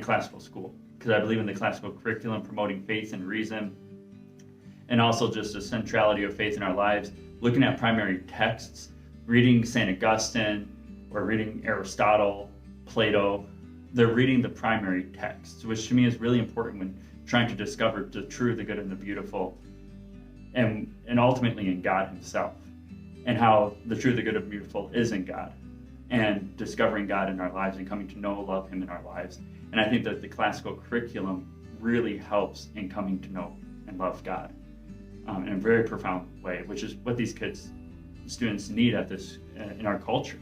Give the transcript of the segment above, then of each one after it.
classical school, because I believe in the classical curriculum promoting faith and reason, and also just the centrality of faith in our lives, looking at primary texts, reading St. Augustine or reading Aristotle, Plato. They're reading the primary texts, which to me is really important when trying to discover the true, the good, and the beautiful, and ultimately in God himself, and how the true, the good, and beautiful is in God, and discovering God in our lives and coming to know, love him in our lives. And I think that the classical curriculum really helps in coming to know and love God in a very profound way, which is what these students need in our culture.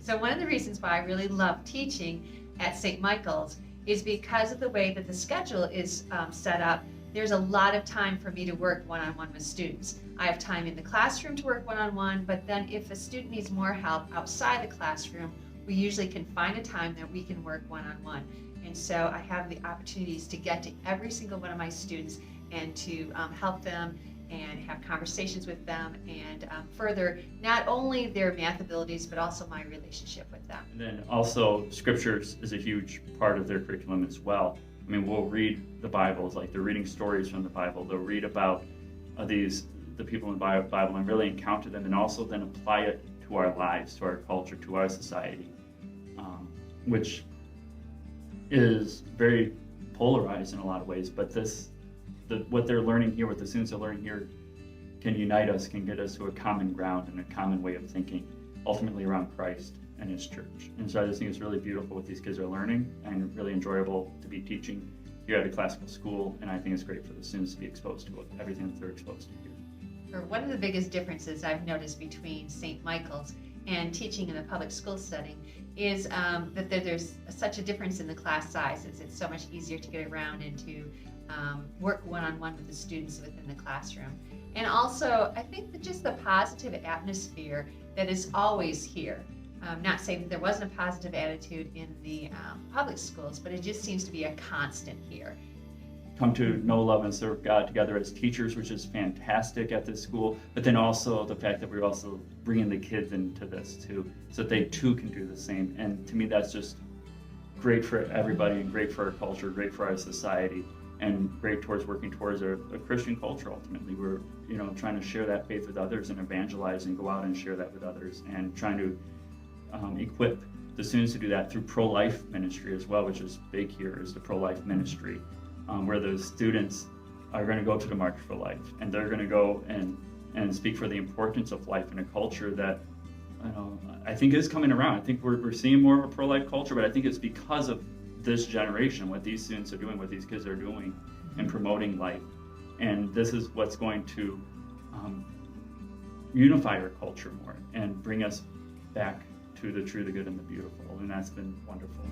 So one of the reasons why I really love teaching at St. Michael's is because of the way that the schedule is set up. There's a lot of time for me to work one-on-one with students. I have time in the classroom to work one-on-one, but then if a student needs more help outside the classroom, we usually can find a time that we can work one-on-one. And so I have the opportunities to get to every single one of my students and to help them and have conversations with them and further not only their math abilities, but also my relationship with them. And then also scriptures is a huge part of their curriculum as well. I mean, we'll read the Bibles, like they're reading stories from the Bible. They'll read about the people in the Bible and really encounter them, and also then apply it to our lives, to our culture, to our society, which is very polarized in a lot of ways. But what they're learning here, what the students are learning here, can unite us, can get us to a common ground and a common way of thinking, ultimately around Christ and his church. And so I just think it's really beautiful what these kids are learning, and really enjoyable to be teaching here at a classical school. And I think it's great for the students to be exposed to everything that they're exposed to here. One of the biggest differences I've noticed between St. Michael's and teaching in a public school setting is that there's such a difference in the class sizes. It's so much easier to get around and to work one-on-one with the students within the classroom. And also, I think that just the positive atmosphere that is always here. Not saying that there wasn't a positive attitude in the public schools, but it just seems to be a constant here. Come to know, love, and serve God together as teachers, which is fantastic at this school, but then also the fact that we're also bringing the kids into this too, so that they too can do the same. And to me, that's just great for everybody, and great for our culture, great for our society, and great towards working towards a Christian culture. Ultimately, we're trying to share that faith with others and evangelize and go out and share that with others, and trying to equip the students to do that through pro-life ministry as well, which is big here, is the pro-life ministry, where those students are going to go to the March for Life, and they're going to go and speak for the importance of life in a culture that I think is coming around. I think we're seeing more of a pro-life culture, but I think it's because of this generation, what these students are doing, what these kids are doing in promoting life. And this is what's going to unify our culture more and bring us back to the true, the good, and the beautiful. And that's been wonderful.